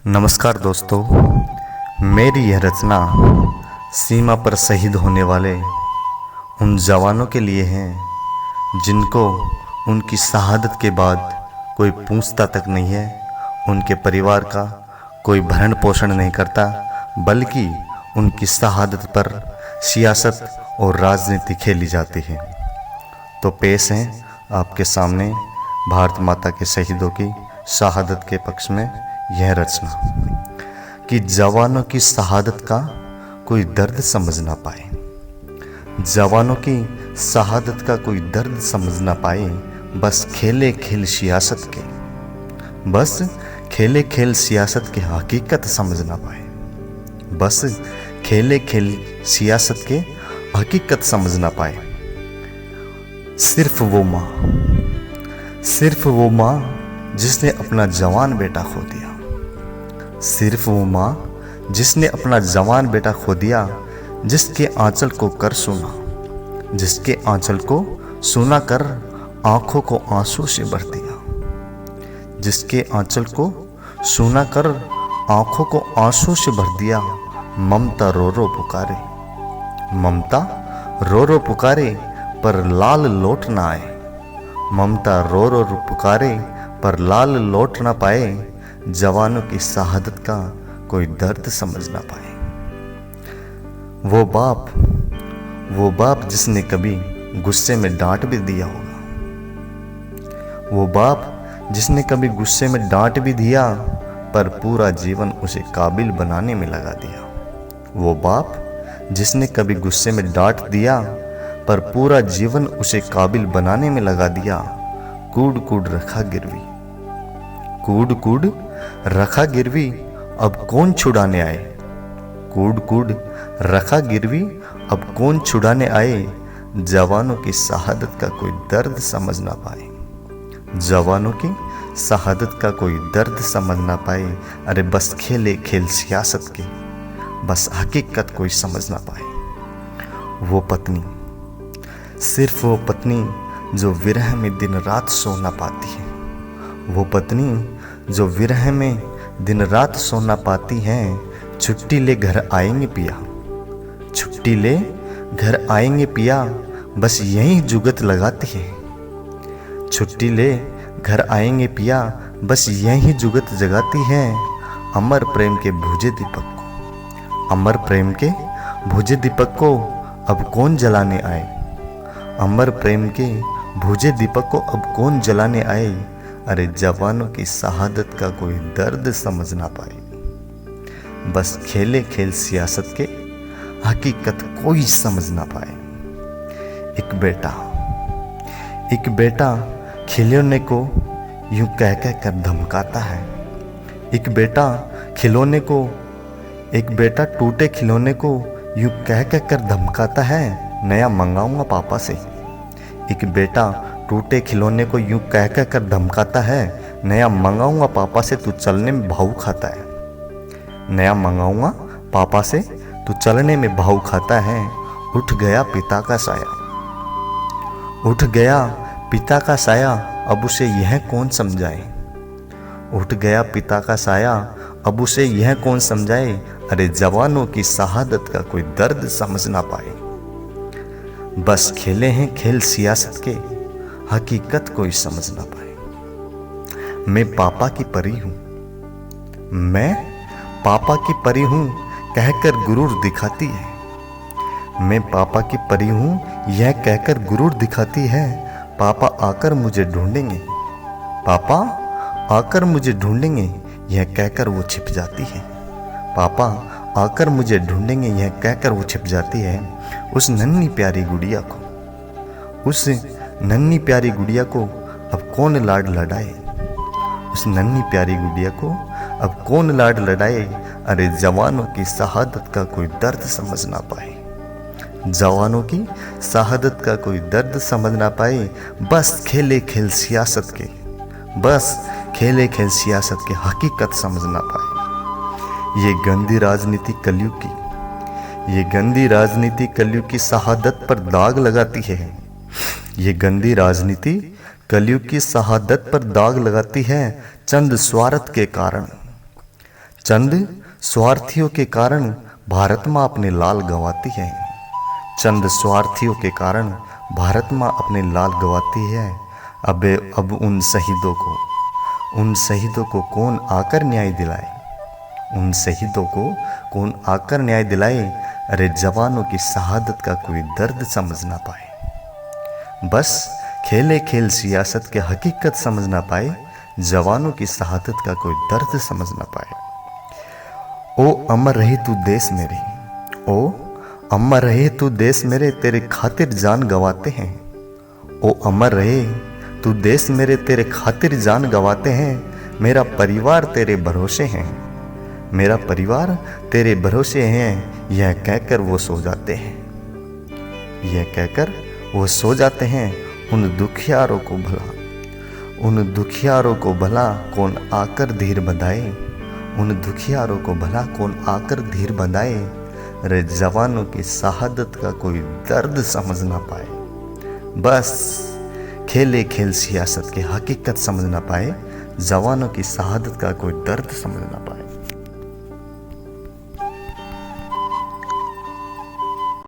नमस्कार दोस्तों, मेरी यह रचना सीमा पर शहीद होने वाले उन जवानों के लिए है जिनको उनकी शहादत के बाद कोई पूछता तक नहीं है, उनके परिवार का कोई भरण पोषण नहीं करता, बल्कि उनकी शहादत पर सियासत और राजनीति खेली जाती है। तो पेश है आपके सामने भारत माता के शहीदों की शहादत के पक्ष में यह रचना कि जवानों की शहादत का कोई दर्द समझ ना पाए, जवानों की शहादत का कोई दर्द समझ ना पाए, बस खेले खेल सियासत के, बस खेले खेल सियासत के हकीकत समझ ना पाए, बस खेले खेल सियासत के हकीकत समझ ना पाए। सिर्फ वो माँ जिसने अपना जवान बेटा खो दिया, सिर्फ वो माँ जिसने अपना जवान बेटा खो दिया, जिसके आंचल को कर सुना, जिसके आंचल को सुना कर आंखों को आंसू से भर दिया, जिसके आंचल को सुना कर आंखों को आंसू से भर दिया। ममता रो रो पुकारे, ममता रो रो पुकारे पर लाल लौट ना आए, ममता रो रो पुकारे पर लाल लौट ना पाए, जवानों की शहादत का कोई दर्द समझ ना पाए। वो बाप जिसने कभी गुस्से में डांट भी दिया होगा, वो बाप जिसने कभी गुस्से में डांट भी दिया पर पूरा जीवन उसे काबिल बनाने में लगा दिया, वो बाप जिसने कभी गुस्से में डांट दिया पर पूरा जीवन उसे काबिल बनाने में लगा दिया। कूड़ कूड़ रखा गिरवी, कूड़ कूड़ रखा गिरवी, अब कौन छुड़ाने आए, कूड़ कूड़ रखा गिरवी, अब कौन छुड़ाने आए, जवानों की शहादत का कोई दर्द समझ ना पाए, जवानों की शहादत का कोई दर्द समझ ना पाए। अरे बस खेले खेल सियासत के, बस हकीकत कोई समझ ना पाए। वो पत्नी, सिर्फ वो पत्नी जो विरह में दिन रात सो ना पाती है, वो पत्नी जो विरह में दिन रात सो ना पाती है। छुट्टी ले घर आएंगे पिया, छुट्टी ले घर आएंगे पिया, बस यही जुगत लगाती है, छुट्टी ले घर आएंगे पिया, बस यही जुगत जगाती है। अमर प्रेम के भुजे दीपक को, अमर प्रेम के भुजे दीपक को अब कौन जलाने आए, अमर प्रेम के भुजे दीपक को अब कौन जलाने आए। अरे जवानों की शहादत का कोई दर्द समझ ना पाए, बस खेले खेल सियासत के हकीकत कोई समझ ना पाए। एक बेटा खिलौने को यूं कह कह कर धमकाता है, एक बेटा खिलौने को, एक बेटा टूटे खिलौने को यूं कह कह कर धमकाता है, नया मंगाऊंगा पापा से। एक बेटा टूटे खिलौने को यूं कह कह कर धमकाता है, नया मंगाऊंगा पापा से, तू चलने में भाव खाता है, नया मंगाऊंगा पापा से, तू चलने में भाव खाता है। उठ गया पिता का साया, उठ गया पिता का साया, अब उसे यह कौन समझाए, उठ गया पिता का साया, अब उसे यह कौन समझाए। अरे जवानों की शहादत का कोई दर्द समझ ना पाए, बस खेले हैं खेल सियासत के हकीकत कोई समझ ना पाए। मैं पापा की परी हूं, मैं पापा की परी हूं कहकर गुरूर दिखाती है, मैं पापा की परी हूं यह कहकर गुरूर दिखाती है। पापा आकर मुझे ढूंढेंगे, पापा आकर मुझे ढूंढेंगे यह कहकर वो छिप जाती है, पापा आकर मुझे ढूंढेंगे यह कहकर वो छिप जाती है। उस नन्ही प्यारी गुड़िया को, उस नन्ही प्यारी गुड़िया को अब कौन लाड लड़ाए, उस नन्ही प्यारी गुड़िया को अब कौन लाड लड़ाए। अरे जवानों की शहादत का कोई दर्द समझ ना पाए, जवानों की शहादत का कोई दर्द समझ ना पाए, बस खेले खेल सियासत के, बस खेले खेल सियासत के हकीकत समझ ना पाए। ये गंदी राजनीति कलयुग की, ये गंदी राजनीति कलयुग की शहादत पर दाग लगाती है, ये गंदी राजनीति कलयुग की शहादत पर दाग लगाती है। चंद स्वार्थ के कारण, चंद स्वार्थियों के कारण भारत माँ अपने लाल गंवाती है। चंद स्वार्थियों के कारण भारत माँ अपने लाल गंवाती है। अब उन शहीदों को कौन आकर न्याय दिलाए? उन शहीदों को कौन आकर न्याय दिलाए? अरे जवानों की शहादत का कोई दर्द समझ ना पाए। बस खेले खेल सियासत के हकीकत समझ ना पाए। जवानों की शहादत का कोई दर्द समझ ना पाए। ओ अमर रहे तू देश मेरे, ओ अमर रहे तू देश मेरे, तेरे खातिर जान गवाते हैं। ओ अमर रहे तू देश मेरे, तेरे खातिर जान गवाते हैं। मेरा परिवार तेरे भरोसे हैं, मेरा परिवार तेरे भरोसे हैं। यह कहकर वो सो जाते हैं, यह कहकर वो सो जाते हैं। उन दुखियारों को भला कौन आकर धीर बंधाए? उन दुखियारों को भला कौन आकर धीर बंधाए? अरे जवानों की शहादत का कोई दर्द समझ ना पाए। बस खेले खेल सियासत की हकीकत समझ ना पाए। जवानों की शहादत का कोई दर्द समझ ना पाए।